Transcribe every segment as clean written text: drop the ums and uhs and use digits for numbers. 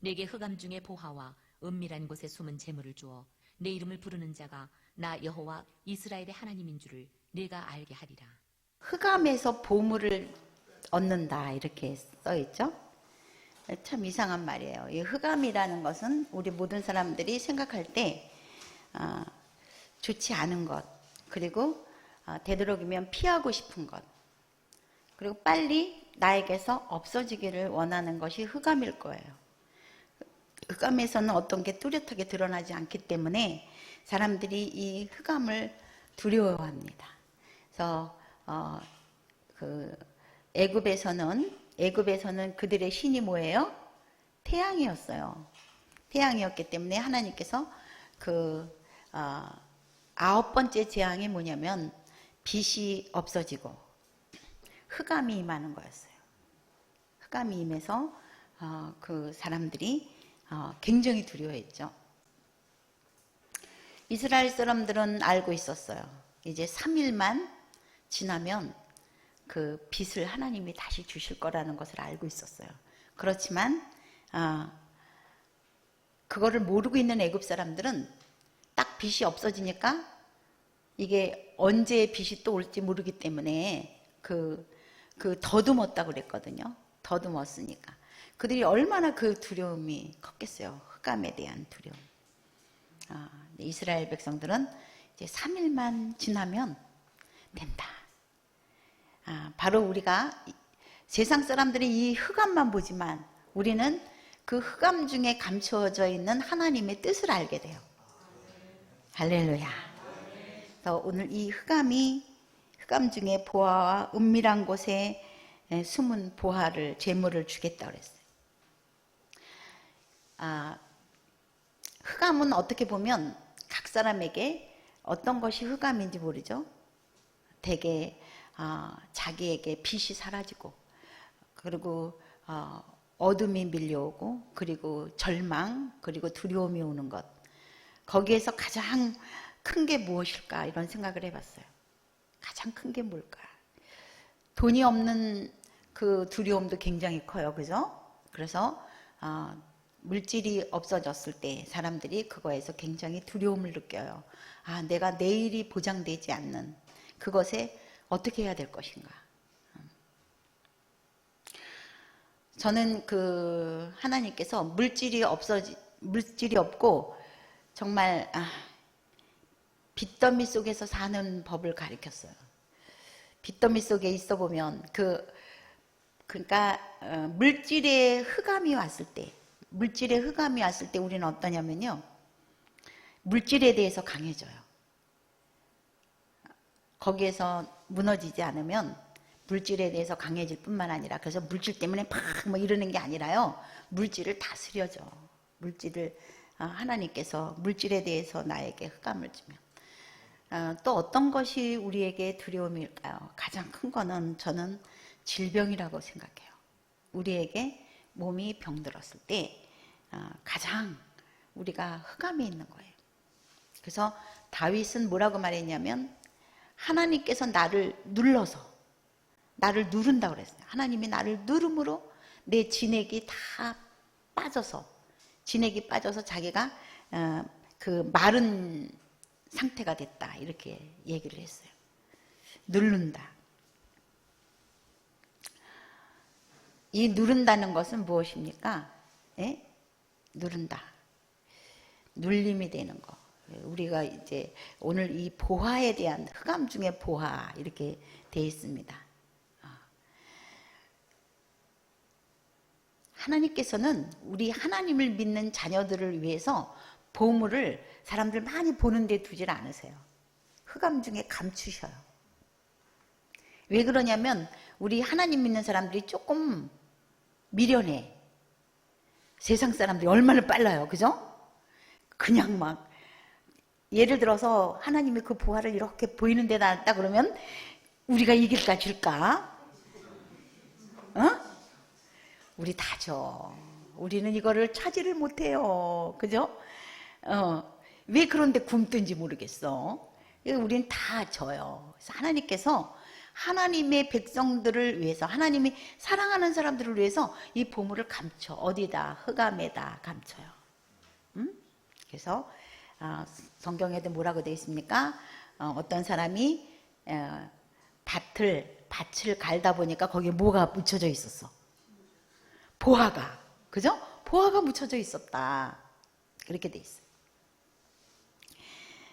내게 흑암 중의 보화와 은밀한 곳에 숨은 재물을 주어 내 이름을 부르는 자가 나 여호와 이스라엘의 하나님인 줄을 내가 알게 하리라. 흑암에서 보물을 얻는다 이렇게 써있죠. 참 이상한 말이에요. 이 흑암이라는 것은 우리 모든 사람들이 생각할 때 좋지 않은 것, 그리고 되도록이면 피하고 싶은 것, 그리고 빨리 나에게서 없어지기를 원하는 것이 흑암일 거예요. 흑암에서는 어떤 게 뚜렷하게 드러나지 않기 때문에 사람들이 이 흑암을 두려워합니다. 그래서 애굽에서는 그들의 신이 뭐예요? 태양이었어요. 태양이었기 때문에 하나님께서 아홉 번째 재앙이 뭐냐면 빛이 없어지고 흑암이 임하는 거였어요. 흑암이 임해서 그 사람들이 굉장히 두려워했죠. 이스라엘 사람들은 알고 있었어요. 이제 3일만 지나면 그 빛을 하나님이 다시 주실 거라는 것을 알고 있었어요. 그렇지만 그거를 모르고 있는 애굽 사람들은 딱 빛이 없어지니까 이게 언제 빛이 또 올지 모르기 때문에 더듬었다고 그랬거든요. 더듬었으니까. 그들이 얼마나 그 두려움이 컸겠어요. 흑암에 대한 두려움. 이스라엘 백성들은 이제 3일만 지나면 된다. 바로 우리가 세상 사람들이 이 흑암만 보지만 우리는 그 흑암 중에 감추어져 있는 하나님의 뜻을 알게 돼요. 할렐루야. 그래서 오늘 이 흑암 중에 보화와 은밀한 곳에 숨은 보화를, 재물을 주겠다고 그랬어요. 흑암은 어떻게 보면 각 사람에게 어떤 것이 흑암인지 모르죠. 대개 자기에게 빛이 사라지고, 그리고 어둠이 밀려오고, 그리고 절망, 그리고 두려움이 오는 것. 거기에서 가장 큰 게 무엇일까 이런 생각을 해봤어요. 가장 큰 게 뭘까? 돈이 없는 그 두려움도 굉장히 커요. 그죠? 그래서 물질이 없어졌을 때 사람들이 그거에서 굉장히 두려움을 느껴요. 내가 내일이 보장되지 않는 그것에 어떻게 해야 될 것인가. 저는 하나님께서 물질이 없고 정말 빚더미 속에서 사는 법을 가르쳤어요. 빚더미 속에 있어 보면 그러니까 물질의 흑암이 왔을 때 우리는 어떠냐면요. 물질에 대해서 강해져요. 거기에서 무너지지 않으면 물질에 대해서 강해질 뿐만 아니라, 그래서 물질 때문에 막 이러는 게 아니라요. 물질을 다스려줘. 하나님께서 물질에 대해서 나에게 흑암을 주면. 또 어떤 것이 우리에게 두려움일까요? 가장 큰 거는 저는 질병이라고 생각해요. 우리에게 몸이 병들었을 때 가장 우리가 흑암에 있는 거예요. 그래서 다윗은 뭐라고 말했냐면 하나님께서 나를 누른다고 그랬어요. 하나님이 나를 누름으로 내 진액이 다 빠져서 자기가 그 마른 상태가 됐다 이렇게 얘기를 했어요. 누른다. 이 누른다는 것은 무엇입니까? 누른다. 눌림이 되는 거. 우리가 이제 오늘 이 보화에 대한 흑암 중에 보화 이렇게 되어 있습니다. 하나님께서는 우리 하나님을 믿는 자녀들을 위해서 보물을 사람들 많이 보는 데 두질 않으세요. 흑암 중에 감추셔요. 왜 그러냐면 우리 하나님 믿는 사람들이 조금 미련해. 세상 사람들이 얼마나 빨라요. 그죠? 그냥 막 예를 들어서 하나님이 그 보화를 이렇게 보이는 데다 놨다 그러면 우리가 이길까 질까? 우리 다 져. 우리는 이거를 차지를 못해요. 그죠? 왜 그런데 굶든지 모르겠어. 우린 다 져요. 그래서 하나님께서 하나님의 백성들을 위해서, 하나님이 사랑하는 사람들을 위해서 이 보물을 감춰. 어디다? 흑암에다 감춰요. 그래서 성경에도 뭐라고 되어 있습니까? 어떤 사람이 밭을 갈다 보니까 거기에 뭐가 묻혀져 있었어? 보화가. 그죠? 보화가 묻혀져 있었다. 그렇게 돼 있어요.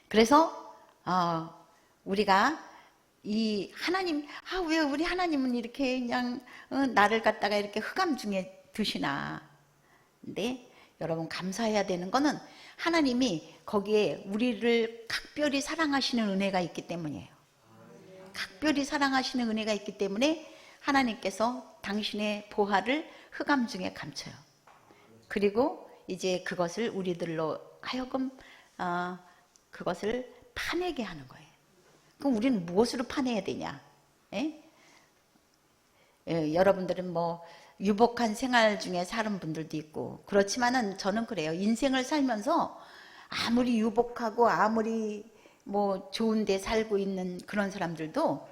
그래서 우리가 이 하나님, 왜 우리 하나님은 이렇게 그냥 나를 갖다가 이렇게 흑암 중에 두시나. 근데 여러분 감사해야 되는 거는 하나님이 거기에 우리를 각별히 사랑하시는 은혜가 있기 때문이에요. 각별히 사랑하시는 은혜가 있기 때문에 하나님께서 당신의 보화를 흑암 중에 감춰요. 그리고 이제 그것을 우리들로 하여금 그것을 파내게 하는 거예요. 그럼 우리는 무엇으로 파내야 되냐? 여러분들은 뭐 유복한 생활 중에 사는 분들도 있고, 그렇지만은 저는 그래요. 인생을 살면서 아무리 유복하고 아무리 뭐 좋은 데 살고 있는 그런 사람들도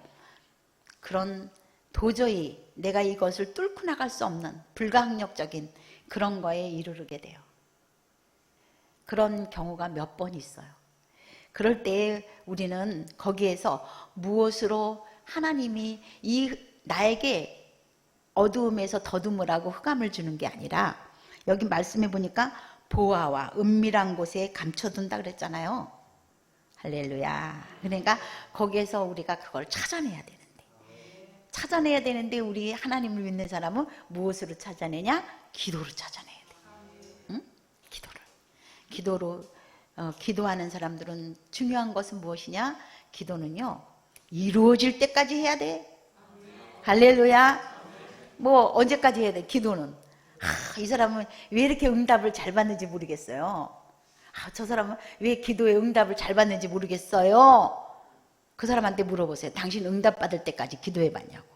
그런 도저히 내가 이것을 뚫고 나갈 수 없는 불가항력적인 그런 거에 이르게 돼요. 그런 경우가 몇 번 있어요. 그럴 때 우리는 거기에서 무엇으로 하나님이 나에게 어두움에서 더듬으라고 흑암을 주는 게 아니라, 여기 말씀해 보니까 보화와 은밀한 곳에 감춰둔다 그랬잖아요. 할렐루야. 그러니까 거기에서 우리가 그걸 찾아내야 되는데 우리 하나님을 믿는 사람은 무엇으로 찾아내냐? 기도로 찾아내야 돼. 응? 기도로 기도하는 사람들은 중요한 것은 무엇이냐? 기도는요, 이루어질 때까지 해야 돼. 할렐루야. 뭐 언제까지 해야 돼? 기도는. 이 사람은 왜 이렇게 응답을 잘 받는지 모르겠어요. 저 사람은 왜 기도에 응답을 잘 받는지 모르겠어요. 그 사람한테 물어보세요. 당신 응답 받을 때까지 기도해 봤냐고.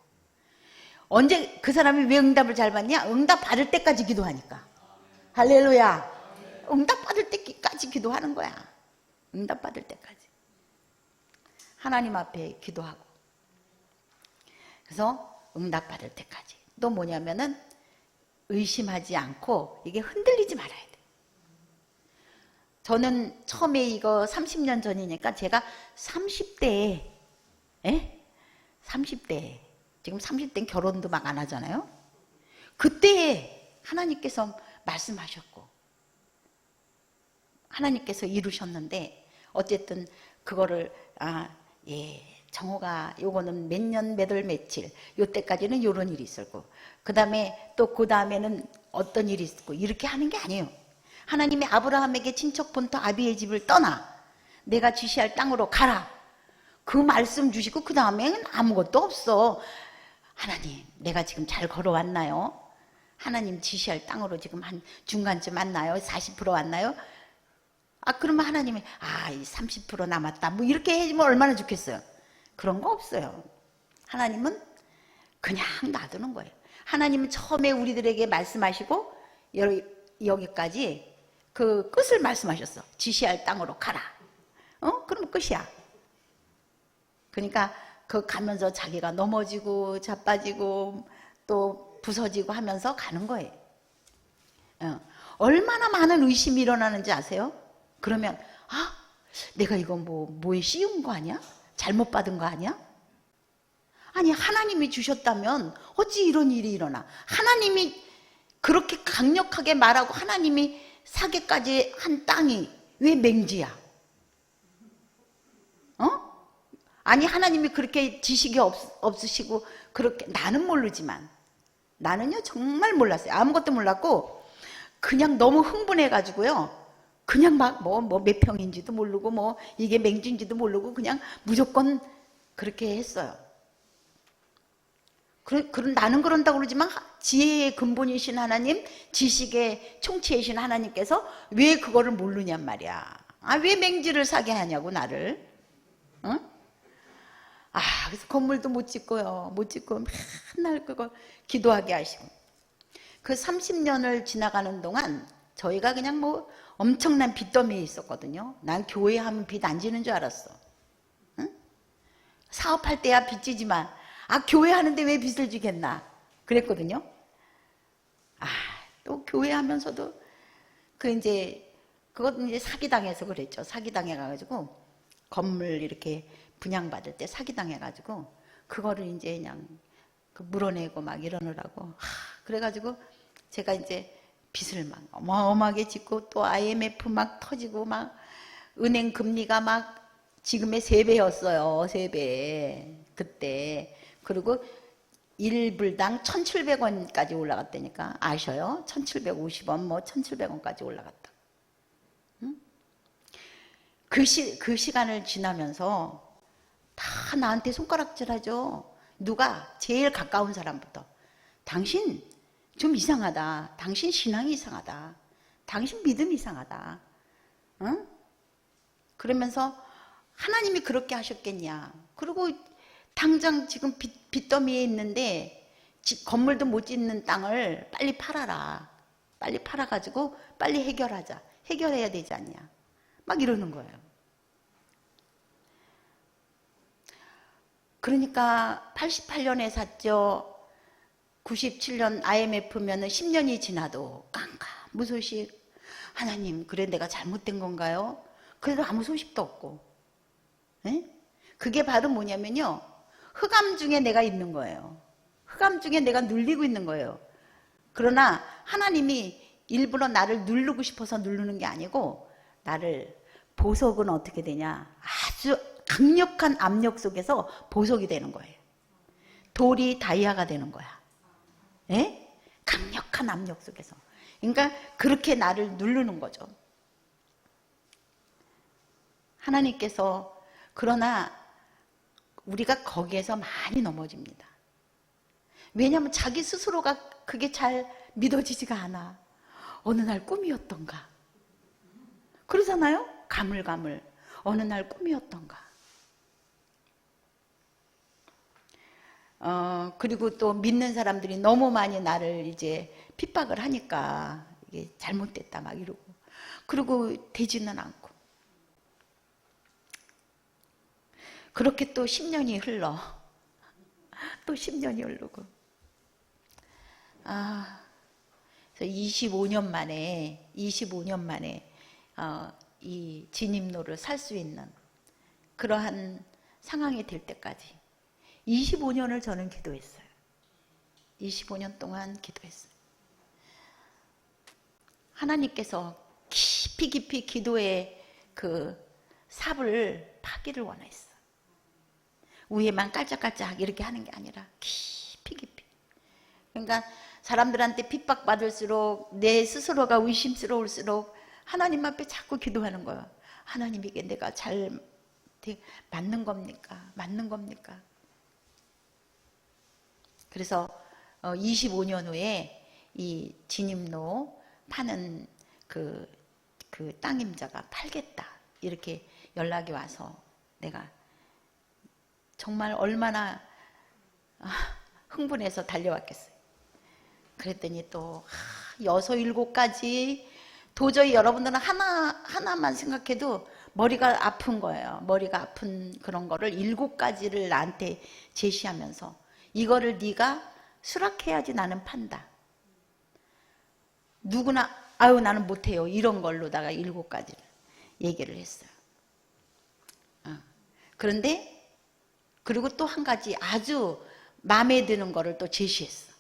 언제 그 사람이 왜 응답을 잘 받냐? 응답 받을 때까지 기도하니까. 할렐루야. 응답 받을 때까지 기도하는 거야. 응답 받을 때까지. 하나님 앞에 기도하고. 그래서 응답 받을 때까지. 또 뭐냐면은 의심하지 않고 이게 흔들리지 말아야 돼. 저는 처음에 이거 30년 전이니까 제가 30대에, 30대에, 지금 30대는 결혼도 막 안 하잖아요. 그때 하나님께서 말씀하셨고 하나님께서 이루셨는데, 어쨌든 그거를 정호가 요거는 몇 년 몇 월 며칠 요때까지는 요런 일이 있었고, 그 다음에 또 그 다음에는 어떤 일이 있었고, 이렇게 하는 게 아니에요. 하나님이 아브라함에게 친척 본토 아비의 집을 떠나 내가 지시할 땅으로 가라, 그 말씀 주시고 그 다음에는 아무것도 없어. 하나님, 내가 지금 잘 걸어왔나요? 하나님 지시할 땅으로 지금 한 중간쯤 왔나요? 40% 왔나요? 그러면 하나님이 이 30% 남았다 뭐 이렇게 해주면 얼마나 좋겠어요. 그런 거 없어요. 하나님은 그냥 놔두는 거예요. 하나님은 처음에 우리들에게 말씀하시고 여기까지 그 끝을 말씀하셨어. 지시할 땅으로 가라. 그럼 끝이야. 그러니까 그 가면서 자기가 넘어지고 자빠지고 또 부서지고 하면서 가는 거예요. 얼마나 많은 의심이 일어나는지 아세요? 그러면 내가 이거 뭐에 씌운 거 아니야? 잘못 받은 거 아니야? 아니, 하나님이 주셨다면 어찌 이런 일이 일어나? 하나님이 그렇게 강력하게 말하고 하나님이 사게까지 한 땅이 왜 맹지야? 아니, 하나님이 그렇게 지식이 없으시고 그렇게, 나는 모르지만 나는요 정말 몰랐어요. 아무것도 몰랐고 그냥 너무 흥분해가지고요, 그냥 막 몇 평인지도 모르고 이게 맹지인지도 모르고 그냥 무조건 그렇게 했어요. 나는 그런다고 그러지만 지혜의 근본이신 하나님, 지식의 총치이신 하나님께서 왜 그거를 모르냔 말이야. 왜 맹지를 사게 하냐고 나를. 그래서 건물도 못 짓고요. 못 짓고 맨날 그거 기도하게 하시고. 그 30년을 지나가는 동안 저희가 그냥 엄청난 빚더미에 있었거든요. 난 교회 하면 빚 안 지는 줄 알았어. 사업할 때야 빚 지지만 아, 교회 하는데 왜 빚을 지겠나? 그랬거든요. 아, 또 교회 하면서도 그것도 이제 사기당해서 그랬죠. 사기당해가지고 건물 이렇게 분양받을 때 사기당해가지고 그거를 이제 그냥 물어내고 막 이러느라고. 그래가지고 제가 이제 빚을 막 어마어마하게 짓고 또 IMF 막 터지고 막 은행 금리가 막 지금의 3배였어요. 3배. 그때. 그리고 1불당 1,700원까지 올라갔다니까. 아셔요? 1,750원, 뭐 1,700원까지 올라갔다. 응? 그 시간을 지나면서 다 나한테 손가락질 하죠. 누가? 제일 가까운 사람부터. 당신 좀 이상하다. 당신 신앙이 이상하다. 당신 믿음이 이상하다. 응? 그러면서 하나님이 그렇게 하셨겠냐. 그리고 당장 지금 빚더미에 있는데 건물도 못 짓는 땅을 빨리 팔아라. 빨리 팔아가지고 빨리 해결하자. 해결해야 되지 않냐. 막 이러는 거예요. 그러니까 88년에 샀죠. 97년 IMF면은 10년이 지나도 무소식. 하나님, 그래 내가 잘못된 건가요? 그래도 아무 소식도 없고. 에? 그게 바로 뭐냐면요. 흑암 중에 내가 있는 거예요. 흑암 중에 내가 눌리고 있는 거예요. 그러나 하나님이 일부러 나를 누르고 싶어서 누르는 게 아니고 나를 보석은 어떻게 되냐. 아주 강력한 압력 속에서 보석이 되는 거예요. 돌이 다이아가 되는 거야. 에? 강력한 압력 속에서. 그러니까 그렇게 나를 누르는 거죠. 하나님께서 그러나 우리가 거기에서 많이 넘어집니다. 왜냐하면 자기 스스로가 그게 잘 믿어지지가 않아. 어느 날 꿈이었던가. 그러잖아요? 가물가물. 어느 날 꿈이었던가. 그리고 또 믿는 사람들이 너무 많이 나를 이제 핍박을 하니까 이게 잘못됐다 막 이러고. 그리고 되지는 않고. 그렇게 또 10년이 흘러. 또 10년이 흐르고. 그래서 25년 만에 이 진입로를 살 수 있는 그러한 상황이 될 때까지 25년을 저는 기도했어요. 25년 동안 기도했어요. 하나님께서 깊이 기도의 그 삽을 파기를 원했어. 위에만 깔짝깔짝 이렇게 하는 게 아니라 깊이. 그러니까 사람들한테 핍박받을수록 내 스스로가 의심스러울수록 하나님 앞에 자꾸 기도하는 거예요. 하나님에게 내가 잘 맞는 겁니까? 맞는 겁니까? 그래서 25년 후에 이 진입로 파는 그 땅임자가 팔겠다 이렇게 연락이 와서 내가 정말 얼마나 흥분해서 달려왔겠어요. 그랬더니 또 6, 7가지 도저히 여러분들은 하나만 생각해도 머리가 아픈 거예요. 머리가 아픈 그런 거를 7가지를 나한테 제시하면서 이거를 네가 수락해야지 나는 판다. 누구나 아유 나는 못해요. 이런 걸로다가 7가지를 얘기를 했어요. 그런데 그리고 또 한 가지 아주 마음에 드는 거를 또 제시했어.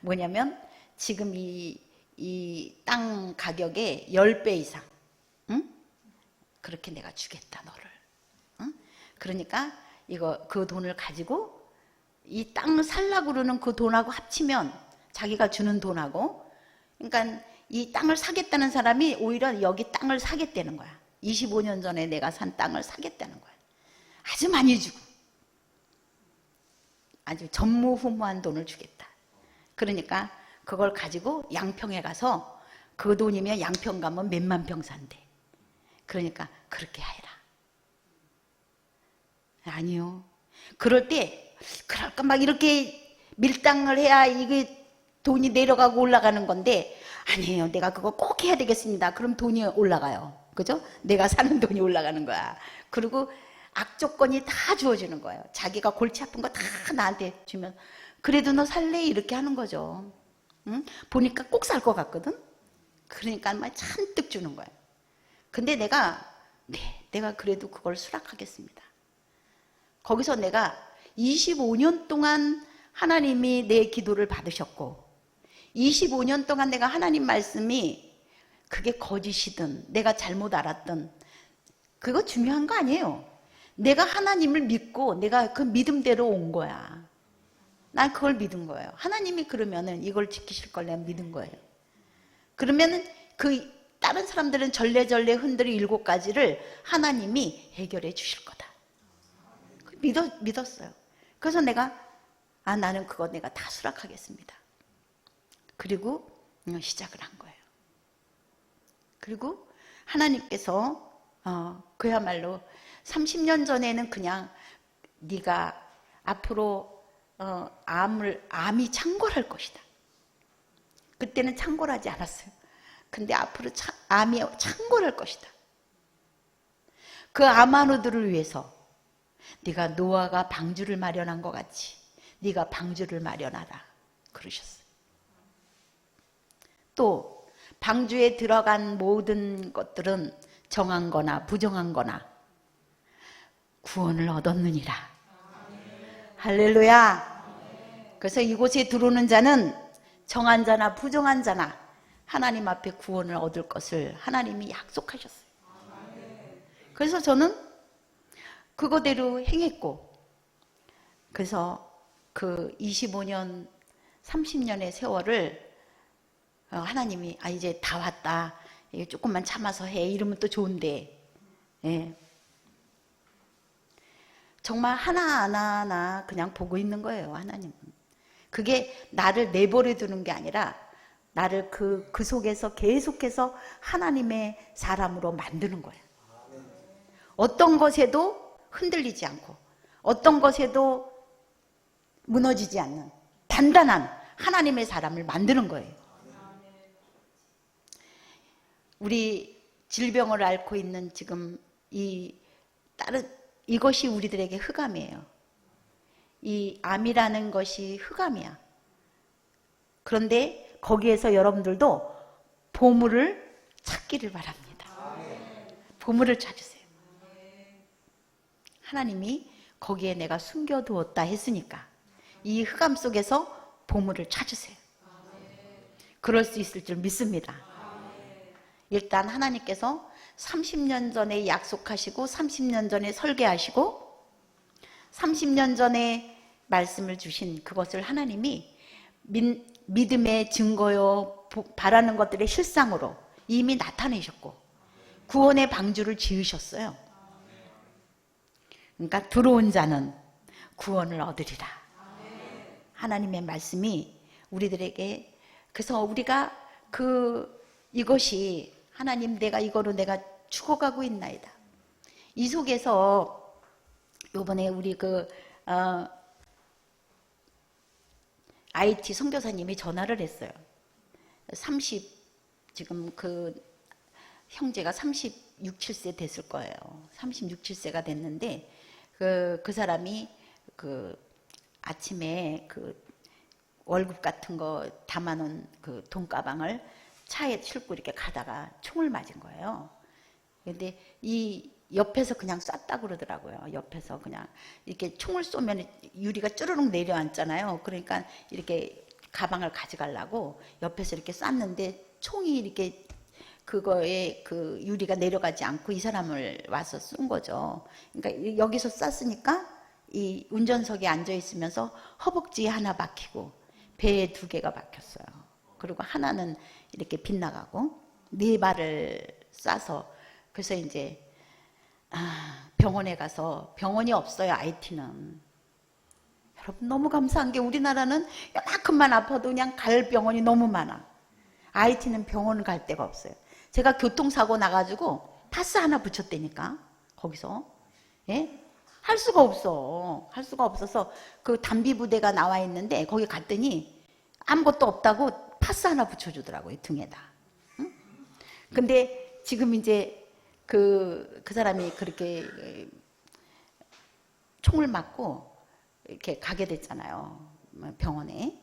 뭐냐면 지금 이 땅 가격의 10배 이상 응? 그렇게 내가 주겠다 너를. 응? 그러니까 그 돈을 가지고 이 땅을 살라고 그러는 그 돈하고 합치면 자기가 주는 돈하고 그러니까 이 땅을 사겠다는 사람이 오히려 여기 땅을 사겠다는 거야. 25년 전에 내가 산 땅을 사겠다는 거야. 아주 많이 주고 아주 전무후무한 돈을 주겠다. 그러니까 그걸 가지고 양평에 가서 그 돈이면 양평 가면 몇만 평 산대. 그러니까 그렇게 해라. 아니요. 그럴 때 그럴까 막 이렇게 밀당을 해야 이게 돈이 내려가고 올라가는 건데 아니에요. 내가 그거 꼭 해야 되겠습니다. 그럼 돈이 올라가요. 그죠? 내가 사는 돈이 올라가는 거야. 그리고 악조건이 다 주어지는 거예요. 자기가 골치 아픈 거 다 나한테 주면 그래도 너 살래? 이렇게 하는 거죠. 응? 보니까 꼭 살 것 같거든. 그러니까 막 잔뜩 주는 거예요. 근데 내가 그래도 그걸 수락하겠습니다. 거기서 내가 25년 동안 하나님이 내 기도를 받으셨고 25년 동안 내가 하나님 말씀이 그게 거짓이든 내가 잘못 알았든 그거 중요한 거 아니에요. 내가 하나님을 믿고 내가 그 믿음대로 온 거야. 난 그걸 믿은 거예요. 하나님이 그러면은 이걸 지키실 걸 내가 믿은 거예요. 그러면은 그 다른 사람들은 절레절레 흔들이 7가지를 하나님이 해결해 주실 거다. 믿었어요. 그래서 나는 그거 내가 다 수락하겠습니다. 그리고 시작을 한 거예요. 그리고 하나님께서 그야말로 30년 전에는 그냥 네가 앞으로 암이 창궐할 것이다. 그때는 창궐하지 않았어요. 근데 앞으로 암이 창궐할 것이다. 그 암환우들을 위해서 네가 노아가 방주를 마련한 것 같이 네가 방주를 마련하라 그러셨어요. 또 방주에 들어간 모든 것들은 정한 거나 부정한 거나 구원을 얻었느니라. 할렐루야. 그래서 이곳에 들어오는 자는 정한 자나 부정한 자나 하나님 앞에 구원을 얻을 것을 하나님이 약속하셨어요. 그래서 저는 그거대로 행했고, 그래서 그 25년 30년의 세월을 하나님이 이제 다 왔다, 조금만 참아서 해 이러면 또 좋은데, 예. 정말 하나하나 그냥 보고 있는 거예요. 하나님은 그게 나를 내버려 두는 게 아니라 나를 그 속에서 계속해서 하나님의 사람으로 만드는 거예요. 어떤 것에도 흔들리지 않고 어떤 것에도 무너지지 않는 단단한 하나님의 사람을 만드는 거예요. 우리 질병을 앓고 있는 지금 이것이 우리들에게 흑암이에요. 이 암이라는 것이 흑암이야. 그런데 거기에서 여러분들도 보물을 찾기를 바랍니다. 보물을 찾으세요. 하나님이 거기에 내가 숨겨두었다 했으니까 이 흑암 속에서 보물을 찾으세요. 그럴 수 있을 줄 믿습니다. 일단 하나님께서 30년 전에 약속하시고 30년 전에 설계하시고 30년 전에 말씀을 주신 그것을 하나님이 믿음의 증거요 바라는 것들의 실상으로 이미 나타내셨고 구원의 방주를 지으셨어요. 그러니까 들어온 자는 구원을 얻으리라. 하나님의 말씀이 우리들에게, 그래서 우리가 이것이 하나님 이거로 내가 죽어가고 있나이다. 이 속에서 요번에 우리 IT 선교사님이 전화를 했어요. 지금 형제가 36, 7세 됐을 거예요. 36, 7세가 됐는데 그 사람이 아침에 월급 같은 거 담아놓은 돈가방을 차에 싣고 이렇게 가다가 총을 맞은 거예요. 근데 이 옆에서 그냥 쐈다 그러더라고요. 옆에서 그냥 이렇게 총을 쏘면 유리가 쭈르륵 내려앉잖아요. 그러니까 이렇게 가방을 가져가려고 옆에서 이렇게 쐈는데 총이 이렇게 그거에 유리가 내려가지 않고 이 사람을 와서 쏜 거죠. 그러니까 여기서 쐈으니까 이 운전석에 앉아 있으면서 허벅지에 하나 박히고 배에 2개가 박혔어요. 그리고 하나는 이렇게 빗나가고 4발을 쏴서, 그래서 이제 병원에 가서, 병원이 없어요. IT는. 여러분 너무 감사한 게 우리나라는 요만큼만 아파도 그냥 갈 병원이 너무 많아. IT는 병원을 갈 데가 없어요. 제가 교통사고 나가지고 파스 하나 붙였다니까 거기서. 예? 할 수가 없어서 그 단비부대가 나와 있는데 거기 갔더니 아무것도 없다고 파스 하나 붙여주더라고요, 등에다. 응? 근데 지금 이제 그 사람이 그렇게 총을 맞고 이렇게 가게 됐잖아요. 병원에.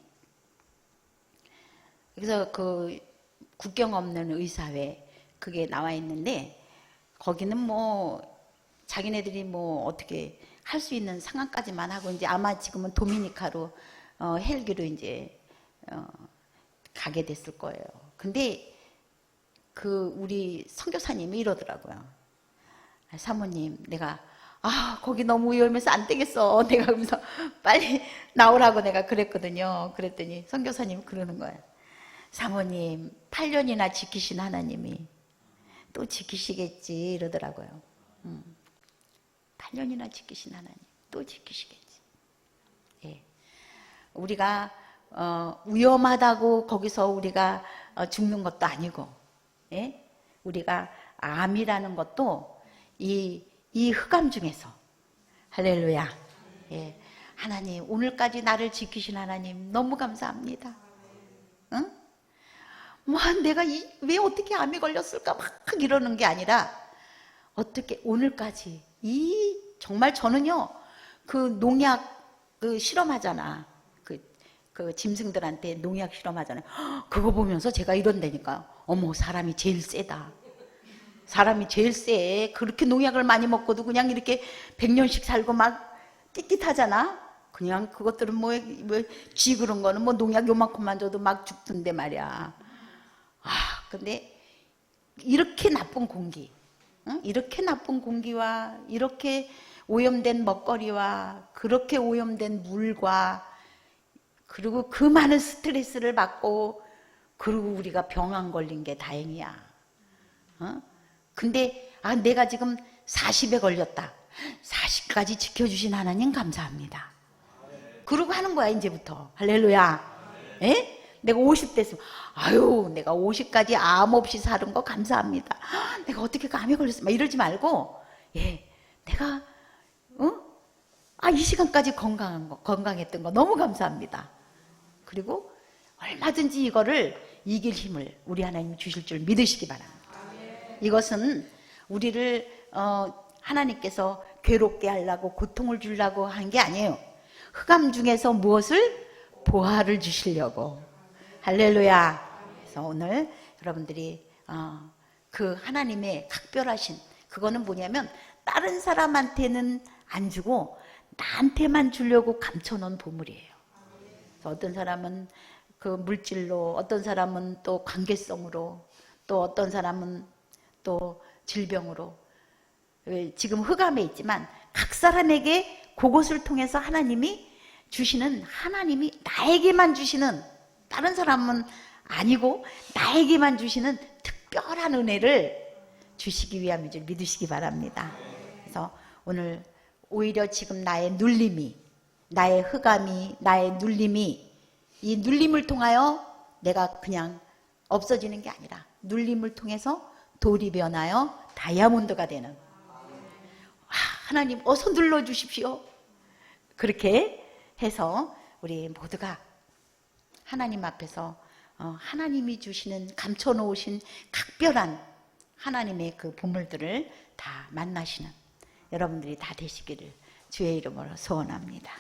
그래서 그 국경 없는 의사회 그게 나와 있는데 거기는 뭐 자기네들이 뭐 어떻게 할 수 있는 상황까지만 하고 이제 아마 지금은 도미니카로 헬기로 이제 가게 됐을 거예요. 근데 그 우리 선교사님이 이러더라고요. 사모님, 내가 거기 너무 위험해서 안 되겠어. 내가 그러면서 빨리 나오라고 내가 그랬거든요. 그랬더니 선교사님이 그러는 거예요. 사모님, 8년이나 지키신 하나님이 또 지키시겠지 이러더라고요. 8년이나 지키신 하나님 또 지키시겠지. 예. 우리가 위험하다고 거기서 우리가 죽는 것도 아니고, 예? 우리가 암이라는 것도 이 흑암 중에서 할렐루야. 예. 하나님, 오늘까지 나를 지키신 하나님 너무 감사합니다. 응? 뭐 내가 왜 어떻게 암이 걸렸을까 막 이러는 게 아니라 어떻게 오늘까지 정말 저는요 그 농약 그 실험하잖아. 그 짐승들한테 농약 실험하잖아요. 그거 보면서 제가 이런다니까요. 어머, 사람이 제일 세다. 사람이 제일 세. 그렇게 농약을 많이 먹고도 그냥 이렇게 100년씩 살고 막 띠깃하잖아. 그냥 그것들은 쥐 그런 거는 뭐 농약 요만큼만 줘도 막 죽던데 말이야. 근데 이렇게 나쁜 공기, 응? 이렇게 나쁜 공기와 이렇게 오염된 먹거리와 그렇게 오염된 물과 그리고 그 많은 스트레스를 받고 그리고 우리가 병 안 걸린 게 다행이야. 근데 내가 지금 40에 걸렸다. 40까지 지켜주신 하나님 감사합니다. 그러고 하는 거야 이제부터. 할렐루야. 에? 내가 50 됐으면 내가 50까지 암 없이 사는 거 감사합니다. 내가 어떻게 암에 걸렸어? 막 이러지 말고 내가 이 시간까지 건강했던 거 너무 감사합니다. 그리고 얼마든지 이거를 이길 힘을 우리 하나님이 주실 줄 믿으시기 바랍니다. 이것은 우리를 하나님께서 괴롭게 하려고 고통을 주려고 한 게 아니에요. 흑암 중에서 무엇을? 보화를 주시려고. 할렐루야. 그래서 오늘 여러분들이 그 하나님의 각별하신 그거는 뭐냐면 다른 사람한테는 안 주고 나한테만 주려고 감춰놓은 보물이에요. 어떤 사람은 그 물질로, 어떤 사람은 또 관계성으로, 또 어떤 사람은 또 질병으로. 지금 흑암에 있지만 각 사람에게 그것을 통해서 하나님이 주시는, 하나님이 나에게만 주시는, 다른 사람은 아니고 나에게만 주시는 특별한 은혜를 주시기 위함인 줄 믿으시기 바랍니다. 그래서 오늘 오히려 지금 나의 눌림이, 나의 흑암이, 나의 눌림이, 이 눌림을 통하여 내가 그냥 없어지는 게 아니라 눌림을 통해서 돌이 변하여 다이아몬드가 되는, 하나님 어서 눌러주십시오. 그렇게 해서 우리 모두가 하나님 앞에서 하나님이 주시는 감춰놓으신 각별한 하나님의 그 보물들을 다 만나시는 여러분들이 다 되시기를 주의 이름으로 소원합니다.